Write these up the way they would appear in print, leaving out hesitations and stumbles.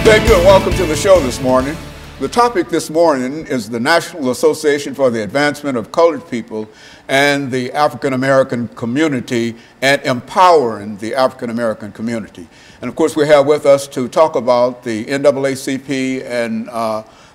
Thank you and welcome to the show this morning. The topic this morning is the National Association for the Advancement of Colored People and the African American Community and empowering the African American community. And of course we have with us to talk about the NAACP and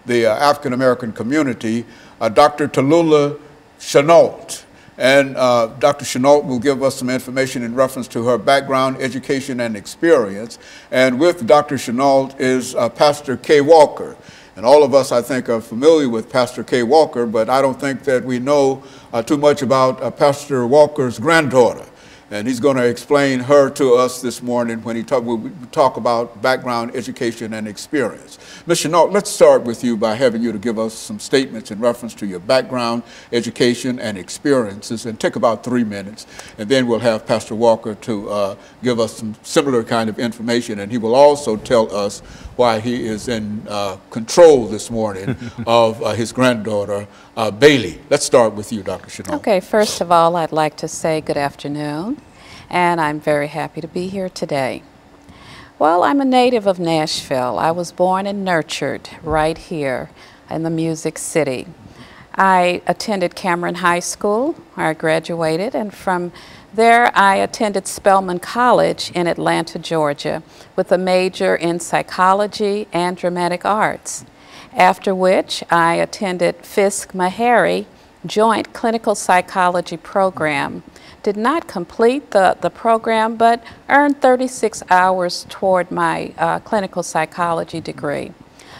the African American community, Dr. PShinault. And Dr. PShinault will give us some information in reference to her background, education, and experience. And with Dr. PShinault is Pastor KWalker. And all of us, I think, are familiar with Pastor KWalker, but I don't think that we know too much about Pastor Walker's granddaughter. And he's going to explain her to us this morning when we talk about background, education, and experience. Ms. PShinault, let's start with you by having you to give us some statements in reference to your background, education, and experiences, and take about 3 minutes. And then we'll have Pastor Walker to give us some similar kind of information, and he will also tell us why he is in control this morning of his granddaughter, Bailey. Let's start with you, Dr. PShinault. Okay, first of all, I'd like to say good afternoon, and I'm very happy to be here today. Well, I'm a native of Nashville. I was born and nurtured right here in the Music City. I attended Cameron High School, where I graduated, and from there I attended Spelman College in Atlanta, Georgia, with a major in psychology and dramatic arts. After which I attended Fisk-Meharry Joint Clinical Psychology Program. Did not complete the program, but earned 36 hours toward my clinical psychology degree.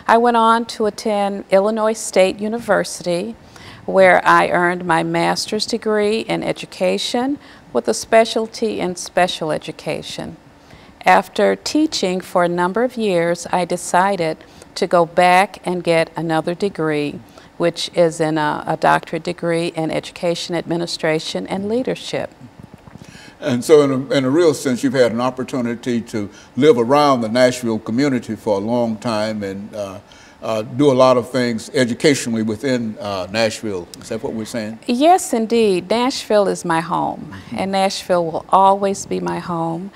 I went on to attend Illinois State University, where I earned my master's degree in education with a specialty in special education. After teaching for a number of years, I decided to go back and get another degree, which is in a doctorate degree in education administration and leadership. And so in a real sense, you've had an opportunity to live around the Nashville community for a long time and do a lot of things educationally within Nashville. Is that what we're saying? Yes, indeed. Nashville is my home, and Nashville will always be my home.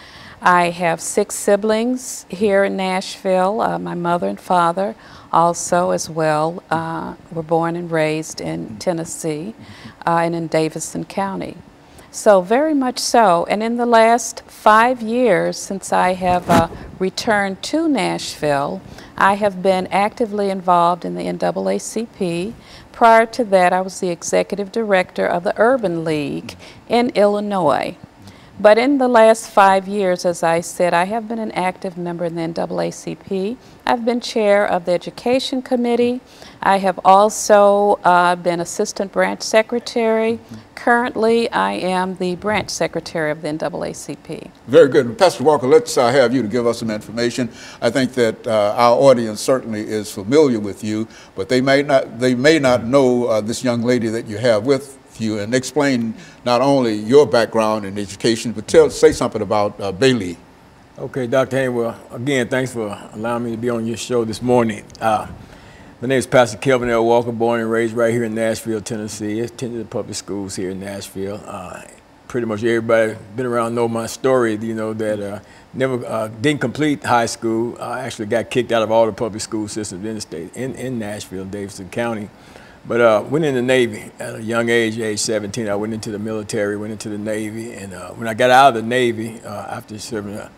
I have 6 siblings here in Nashville. My mother and father also as well were born and raised in Tennessee and in Davidson County. So very much so. And in the last 5 years since I have returned to Nashville, I have been actively involved in the NAACP. Prior to that, I was the executive director of the Urban League in Illinois. But in the last 5 years, as I said, I have been an active member in the NAACP. I've been chair of the Education Committee. I have also been assistant branch secretary. Currently, I am the branch secretary of the NAACP. Very good. Pastor Walker, let's have you to give us some information. I think that our audience certainly is familiar with you, but they may not know this young lady that you have with you, and explain not only your background in education, but say something about Bailey. Okay, Dr. Haynes, well, again, thanks for allowing me to be on your show this morning. My name is Pastor Kelvin L. Walker, born and raised right here in Nashville, Tennessee. I attended the public schools here in Nashville. Pretty much everybody been around know my story, you know, that never didn't complete high school. I actually got kicked out of all the public school systems in the state, in Nashville, Davidson County. But went in the Navy at a young age 17. I went into the military, went into the Navy, and when I got out of the Navy, after serving a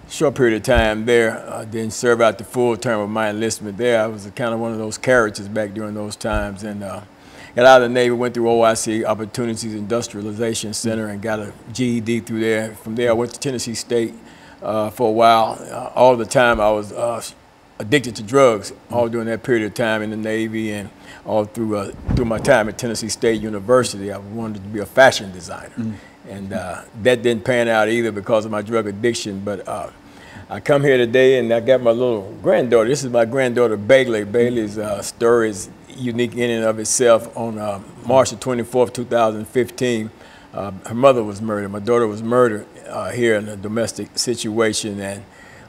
short period of time there, then served out the full term of my enlistment there. I was kind of one of those characters back during those times, and got out of the Navy, went through OIC, Opportunities Industrialization Center, and got a GED through there. From there, I went to Tennessee State for a while. All the time I was addicted to drugs, all during that period of time in the Navy, and all through my time at Tennessee State University. I wanted to be a fashion designer, and that didn't pan out either because of my drug addiction. But I come here today, and I got my little granddaughter. This is my granddaughter, Bailey. Bailey's story is unique in and of itself. On March the 24th, 2015, her mother was murdered. My daughter was murdered here in a domestic situation, and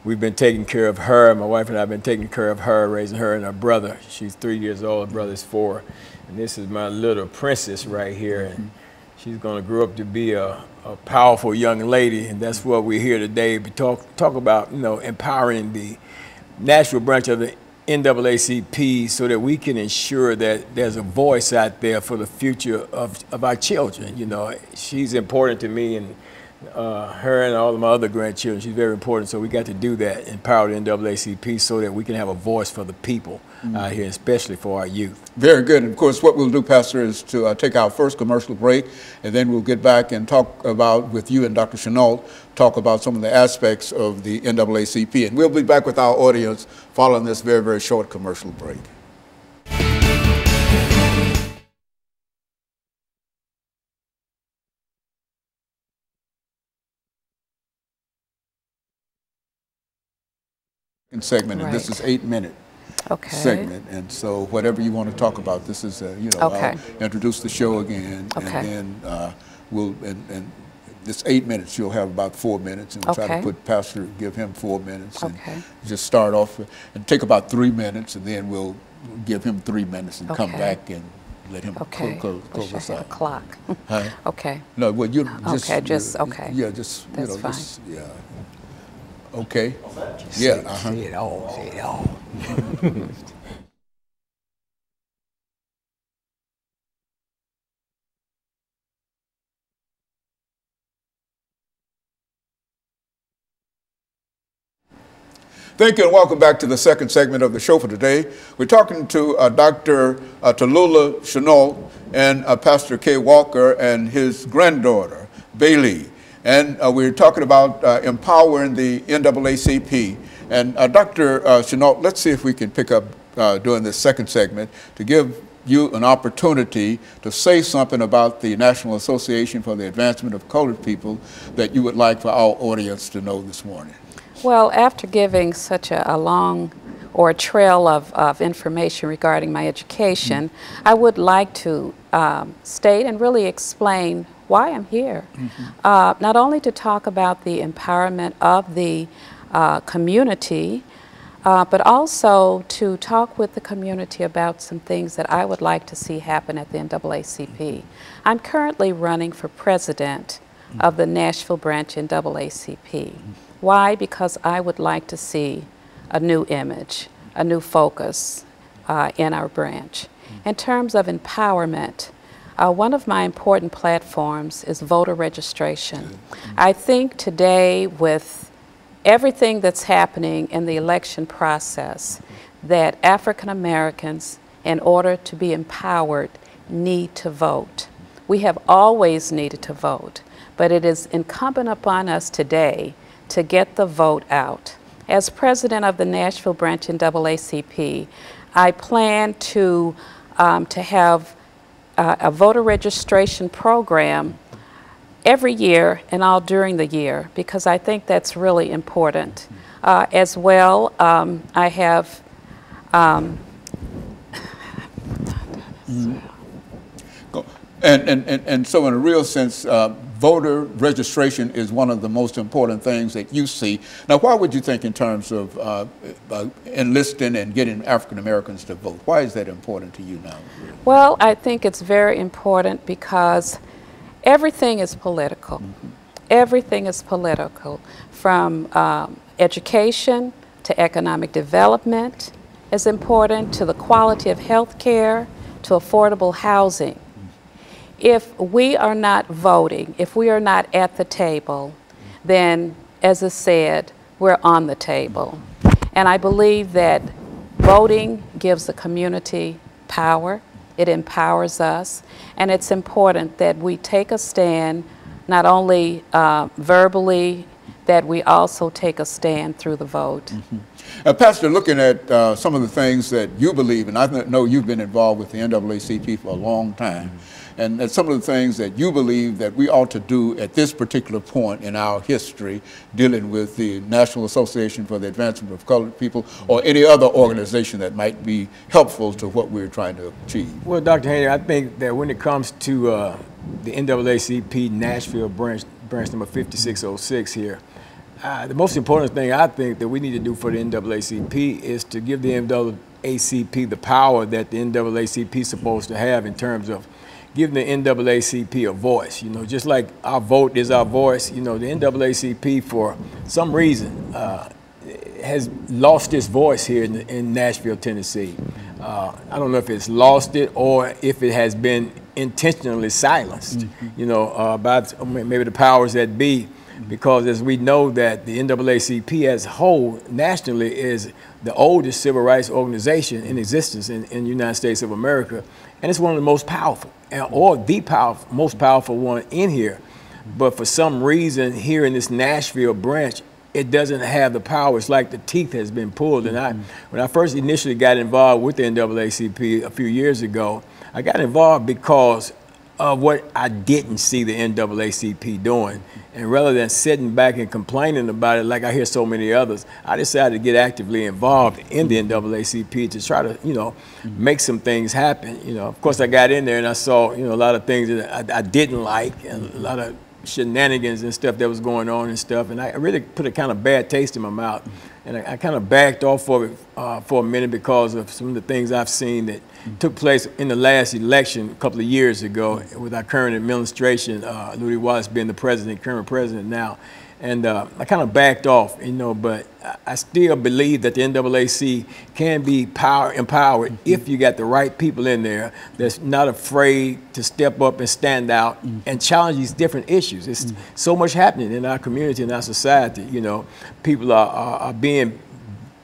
we've been taking care of her. My wife and I have been taking care of her, raising her and her brother. She's 3 years old, her brother's 4. And this is my little princess right here. And she's going to grow up to be a powerful young lady. And that's what we're here today to talk about, you know, empowering the Nashville branch of the NAACP so that we can ensure that there's a voice out there for the future of our children. You know, she's important to me, and her and all of my other grandchildren, she's very important. So we got to do that, empower the NAACP so that we can have a voice for the people out here, especially for our youth. Very good. And of course, what we'll do, Pastor, is to take our first commercial break, and then we'll get back and talk about, with you and Dr. PShinault, talk about some of the aspects of the NAACP. And we'll be back with our audience following this very, very short commercial break. Segment, and this is 8-minute segment, and so whatever you want to talk about, this is you know, I'll introduce the show again, and then we'll and this 8 minutes you'll have about 4 minutes, and we'll try to put Pastor, give him 4 minutes, and just start off and take about 3 minutes, and then we'll give him 3 minutes and come back and let him close us out. Clock. Okay. No, well, you just yeah, just that's you know, fine. just okay. Yeah. Say it all. Say it all. Thank you, and welcome back to the second segment of the show for today. We're talking to Dr. Tallulah PShinault and Pastor KWalker and his granddaughter, Bailey. And we're talking about empowering the NAACP. And Dr. PShinault, let's see if we can pick up during this second segment to give you an opportunity to say something about the National Association for the Advancement of Colored People that you would like for our audience to know this morning. Well, after giving such a long or a trail of information regarding my education, I would like to state and really explain why I'm here. Not only to talk about the empowerment of the community, but also to talk with the community about some things that I would like to see happen at the NAACP. I'm currently running for president of the Nashville branch NAACP. Why? Because I would like to see a new image, a new focus in our branch. In terms of empowerment, one of my important platforms is voter registration. I think today, with everything that's happening in the election process, that African Americans, in order to be empowered, need to vote. We have always needed to vote, but it is incumbent upon us today to get the vote out. As president of the Nashville branch NAACP, I plan to have a voter registration program every year and all during the year, because I think that's really important. As well, I have and so in a real sense, voter registration is one of the most important things that you see. Now, why would you think in terms of enlisting and getting African Americans to vote? Why is that important to you now? Well, I think it's very important because everything is political. Everything is political, from education to economic development is important, to the quality of health care, to affordable housing. If we are not voting, if we are not at the table, then, as I said, we're on the table. And I believe that voting gives the community power. It empowers us. And it's important that we take a stand, not only verbally, that we also take a stand through the vote. Pastor, looking at some of the things that you believe, and I know you've been involved with the NAACP for a long time, and some of the things that you believe that we ought to do at this particular point in our history, dealing with the National Association for the Advancement of Colored People, or any other organization that might be helpful to what we're trying to achieve. Well, Dr. Haney, I think that when it comes to the NAACP Nashville branch number 5606 here, the most important thing I think that we need to do for the NAACP is to give the NAACP the power that the NAACP is supposed to have in terms of giving the NAACP a voice. You know, just like our vote is our voice, you know, the NAACP, for some reason, has lost its voice here in Nashville, Tennessee. I don't know if it's lost it or if it has been intentionally silenced, you know, by maybe the powers that be, because as we know that the NAACP as a whole nationally is the oldest civil rights organization in existence in the United States of America, and it's one of the most powerful, or the most powerful one in here. But for some reason here in this Nashville branch, it doesn't have the power. It's like the teeth has been pulled. And when I first initially got involved with the NAACP a few years ago, I got involved because of what I didn't see the NAACP doing. And rather than sitting back and complaining about it like I hear so many others, I decided to get actively involved in the NAACP to try to, you know, make some things happen. You know, of course I got in there and I saw, you know, a lot of things that I didn't like, and a lot of shenanigans and stuff that was going on and stuff, and I really put a kind of bad taste in my mouth, and I kind of backed off of it for a minute because of some of the things I've seen that took place in the last election a couple of years ago with our current administration, Louis Wallace being the president, current president now. And I kind of backed off, you know, but I still believe that the NAACP can be empowered if you got the right people in there that's not afraid to step up and stand out and challenge these different issues. It's so much happening in our community and our society, you know. People are being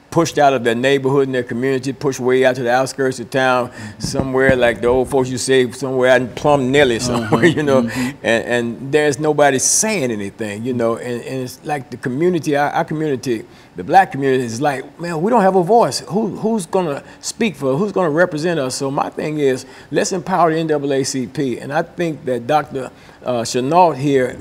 pushed out of their neighborhood and their community, pushed way out to the outskirts of town, somewhere like the old folks used to say, somewhere out in Plum Nelly somewhere, you know, and there's nobody saying anything, you know, and it's like the community, our community, the black community is like, man, we don't have a voice. Who's gonna speak for us? Who's gonna represent us? So my thing is, let's empower the NAACP, and I think that Dr. PShinault here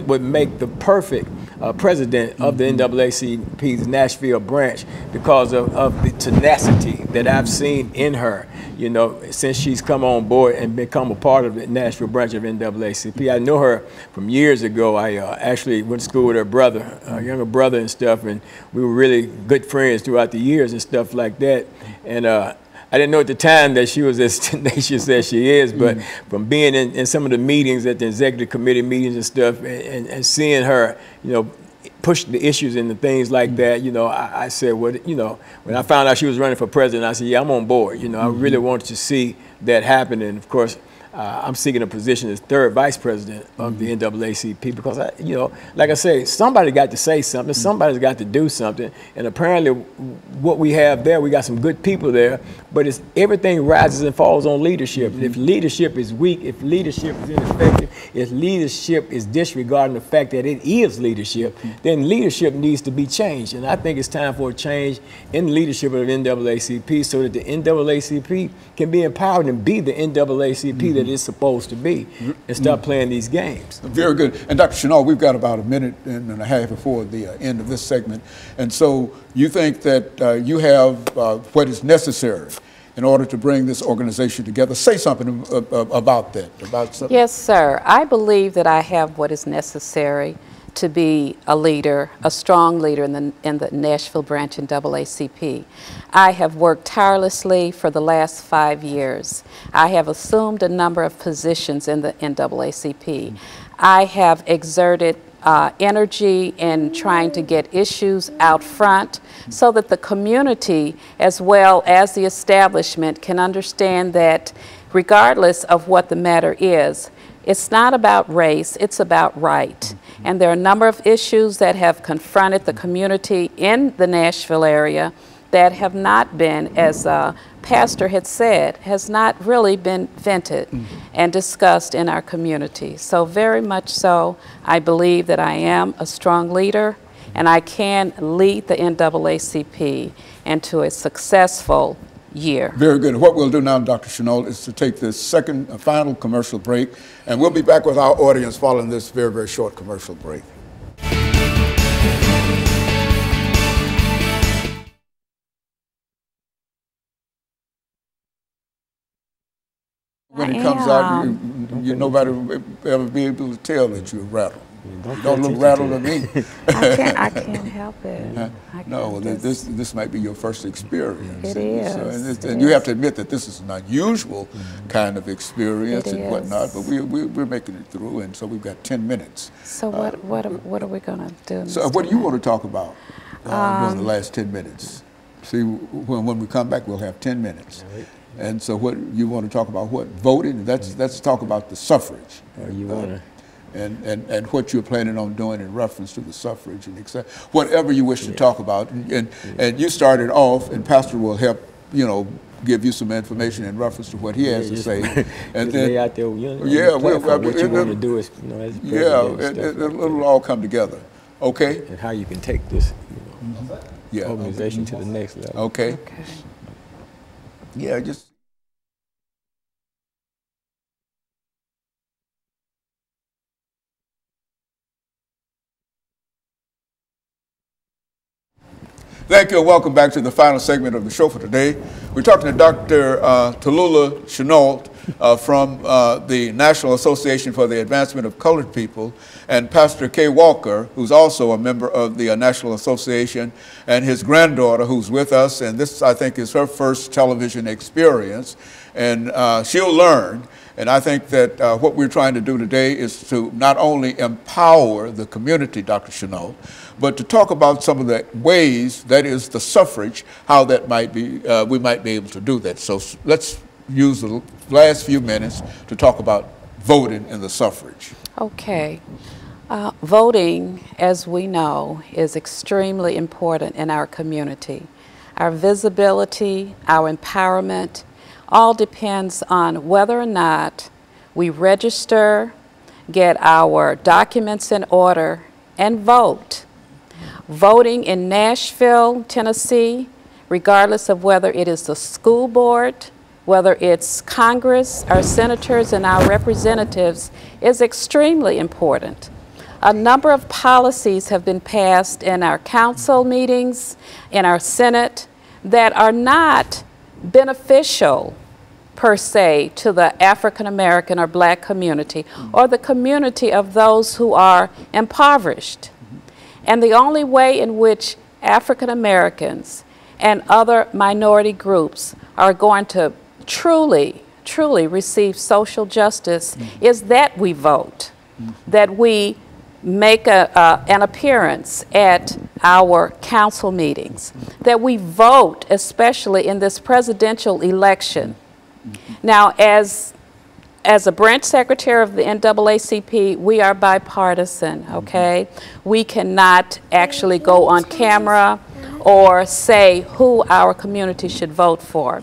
would make the perfect president of the NAACP's Nashville branch because of the tenacity that I've seen in her, you know, since she's come on board and become a part of the Nashville branch of NAACP. I know her from years ago. I actually went to school with her brother, younger brother and stuff, and we were really good friends throughout the years and stuff like that. And I didn't know at the time that she was as tenacious as she is, but from being in some of the meetings at the executive committee meetings and stuff, and seeing her, you know, push the issues and the things like that, you know, I said, well, you know, when I found out she was running for president, I said, yeah, I'm on board. You know, I really wanted to see that happen. And of course, I'm seeking a position as third vice president of the NAACP because, you know, like I say, somebody got to say something, somebody's got to do something, and apparently what we have there, we got some good people there, but it's everything rises and falls on leadership. If leadership is weak, if leadership is ineffective, if leadership is disregarding the fact that it is leadership, then leadership needs to be changed, and I think it's time for a change in the leadership of the NAACP so that the NAACP can be empowered and be the NAACP that it's supposed to be, and stop playing these games. Very good. And Dr. PShinault, we've got about a minute and a half before the end of this segment. And so you think that you have what is necessary in order to bring this organization together. Say something about that. Yes, sir. I believe that I have what is necessary to be a leader, a strong leader in the Nashville branch NAACP. I have worked tirelessly for the last 5 years. I have assumed a number of positions in the NAACP. I have exerted energy in trying to get issues out front so that the community as well as the establishment can understand that regardless of what the matter is, it's not about race, it's about right. And there are a number of issues that have confronted the community in the Nashville area that have not been, as Pastor had said, has not really been vented and discussed in our community. So very much so, I believe that I am a strong leader and I can lead the NAACP into a successful year. Very good. What we'll do now, Dr. PShinault, is to take this second final commercial break, and we'll be back with our audience following this very, very short commercial break. When it comes out, nobody will ever be able to tell that you're rattled. Don't look rattled to me. I can't help it. No, this might be your first experience. It is. And you have to admit that this is an unusual kind of experience and whatnot, but we're making it through, and so we've got 10 minutes. So what are we going to do? So what do you want to talk about? during the last 10 minutes? See, when we come back, we'll have 10 minutes. Right. And so what you want to talk about, what? Voting? Let's talk about the suffrage. You want to? And what you're planning on doing in reference to the suffrage and whatever you wish to talk about. And you started off, and Pastor will help, give you some information in reference to what he has to say. And then, out there, what you want to do is, as it'll all come together. Okay? And how you can take this organization to the next level. Okay. Yeah, just. Thank you and welcome back to the final segment of the show for today. We're talking to Dr. PShinault from the National Association for the Advancement of Colored People, and Pastor KWalker, who's also a member of the National Association, and his granddaughter who's with us, and this, I think, is her first television experience, and she'll learn. And I think that what we're trying to do today is to not only empower the community, Dr. PShinault, but to talk about some of the ways, that is the suffrage, how that might be, we might be able to do that. So let's use the last few minutes to talk about voting in the suffrage. Okay. Voting, as we know, is extremely important in our community. Our visibility, our empowerment, all depends on whether or not we register, get our documents in order, and vote. Voting in Nashville, Tennessee, regardless of whether it is the school board, whether it's Congress, our senators, and our representatives, is extremely important. A number of policies have been passed in our council meetings, in our Senate, that are not beneficial per se to the African American or black community or the community of those who are impoverished. And the only way in which African Americans and other minority groups are going to truly receive social justice is that we vote, that we make an appearance at our council meetings, that we vote, especially in this presidential election. Now, as a branch secretary of the NAACP, we are bipartisan, okay? We cannot actually go on camera or say who our community should vote for.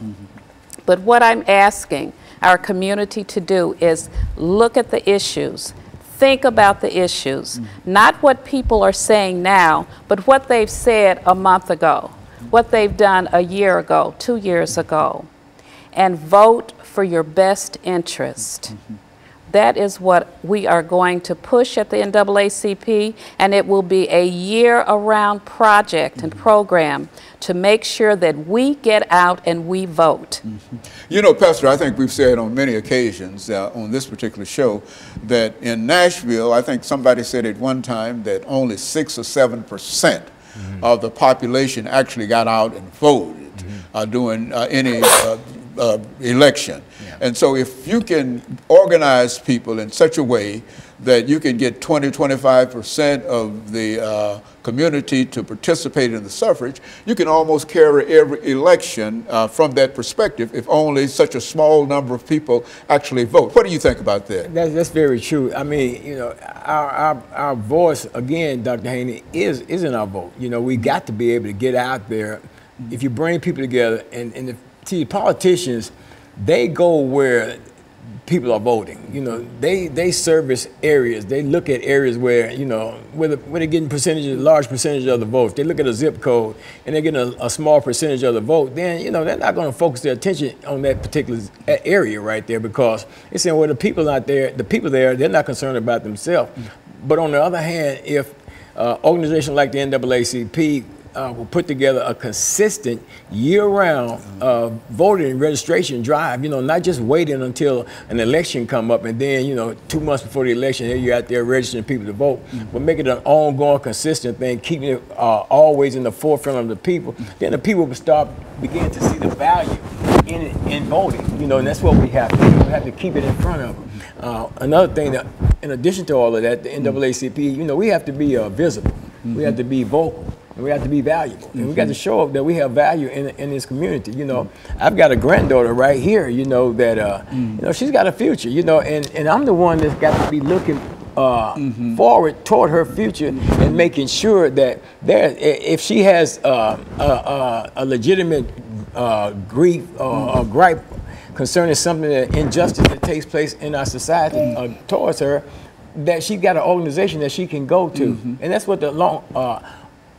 But what I'm asking our community to do is look at the issues, think about the issues, not what people are saying now, but what they've said a month ago, what they've done a year ago, 2 years ago, and vote for your best interest. That is what we are going to push at the NAACP, and it will be a year-around project and program to make sure that we get out and we vote. You know, Pastor, I think we've said on many occasions on this particular show that in Nashville, I think somebody said at one time that only 6 or 7% of the population actually got out and voted during any election. And so if you can organize people in such a way that you can get 20–25% of the community to participate in the suffrage, you can almost carry every election from that perspective if only such a small number of people actually vote. What do you think about that? That's very true. I mean, you know, our voice, again, Dr. Haney, is in our vote. You know, we got to be able to get out there. If you bring people together, and see, politicians, they go where people are voting. You know, they service areas. They look at areas where, you know, where they're getting large percentage of the vote. If they look at a zip code and they're getting a small percentage of the vote, then, you know, they're not going to focus their attention on that particular area right there, because it's saying, well, the people out there, they're not concerned about themselves. But on the other hand, if organizations like the NAACP will put together a consistent year-round voting and registration drive, you know, not just waiting until an election come up and then, you know, 2 months before the election, here you're out there registering people to vote, but make it an ongoing, consistent thing, keeping it always in the forefront of the people. Then the people will begin to see the value in voting, you know, and that's what we have to do. We have to keep it in front of them. Another thing, that, in addition to all of that, the NAACP, you know, we have to be visible. We have to be vocal. and we have to be valuable. And we got to show up that we have value in this community. You know, I've got a granddaughter right here, you know, that, you know, she's got a future, you know, and I'm the one that's got to be looking forward toward her future and making sure that if she has a legitimate grief or gripe concerning something, that injustice that takes place in our society towards her, that she got an organization that she can go to. And that's what the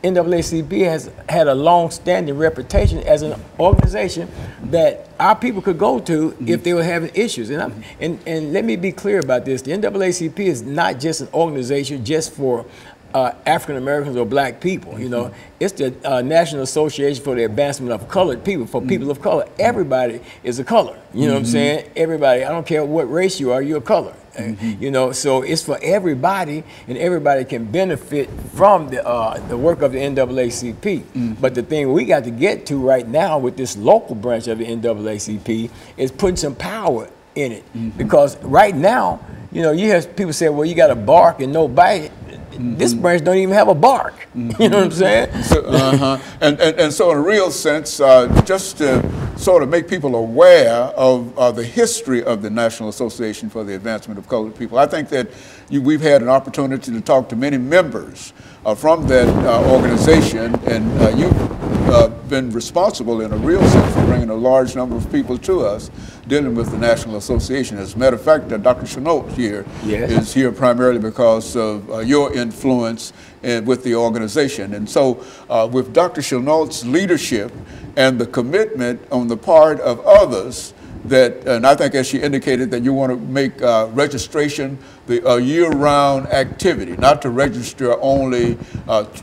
NAACP has had a long-standing reputation as an organization that our people could go to if they were having issues. And let me be clear about this. The NAACP is not just an organization just for African Americans or black people. You know, it's the National Association for the Advancement of Colored People, for people of color. Everybody is a color. You know what I'm saying? Everybody, I don't care what race you are, you're a color. You know, so it's for everybody, and everybody can benefit from the work of the NAACP. But the thing we got to get to right now with this local branch of the NAACP is putting some power in it. Because right now, you know, you hear people say, well, you got to bark and no bite. This branch don't even have a bark. You know what I'm saying? So, and so in a real sense, just to sort of make people aware of the history of the National Association for the Advancement of Colored People, I think that we've had an opportunity to talk to many members from that organization, and you've been responsible in a real sense for bringing a large number of people to us dealing with the National Association. As a matter of fact, Dr. PShinault here is here primarily because of your influence with the organization. And so with Dr. PShinault's leadership and the commitment on the part of others, and I think as she indicated that you want to make registration a year-round activity, not to register only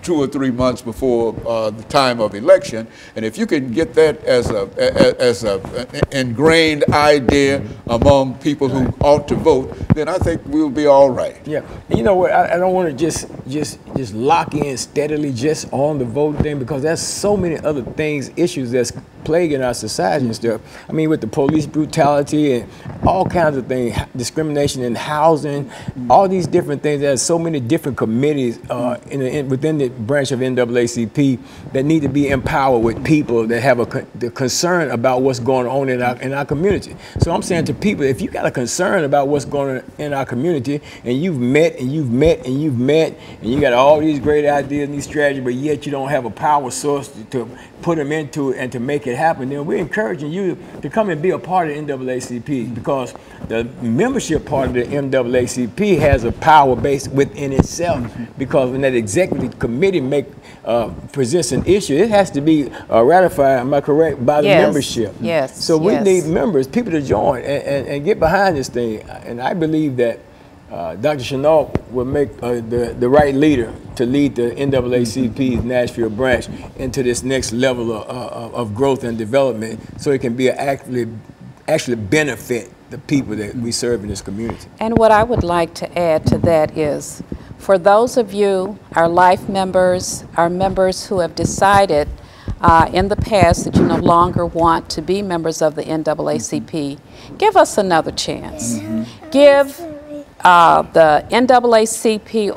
2 or 3 months before the time of election. And if you can get that as an ingrained idea among people who ought to vote, then I think we'll be all right. Yeah, and you know what? I don't want to just lock in steadily just on the vote thing, because there's so many other things, issues that's plaguing our society and stuff. I mean, with the police brutality and all kinds of things, discrimination in housing, all these different things. There's so many different committees within the branch of NAACP that need to be empowered with people that have the concern about what's going on in our community. So I'm saying to people, if you got a concern about what's going on in our community, and you've met and you've met and you've met, and you got all these great ideas and these strategies, but yet you don't have a power source to put them into it and to make it happen, then we're encouraging you to come and be a part of NAACP, because the membership part of the NAACP has a power base within itself, because when that executive committee presents an issue, it has to be ratified, am I correct, by the membership. Yes. So we need members, people to join and get behind this thing. And I believe that Dr. PShinault will make the right leader to lead the NAACP's Nashville branch into this next level of growth and development, so it can be actually benefit the people that we serve in this community. And what I would like to add to that is, for those of you, our life members, our members who have decided in the past that you no longer want to be members of the NAACP, give us another chance. Give the NAACP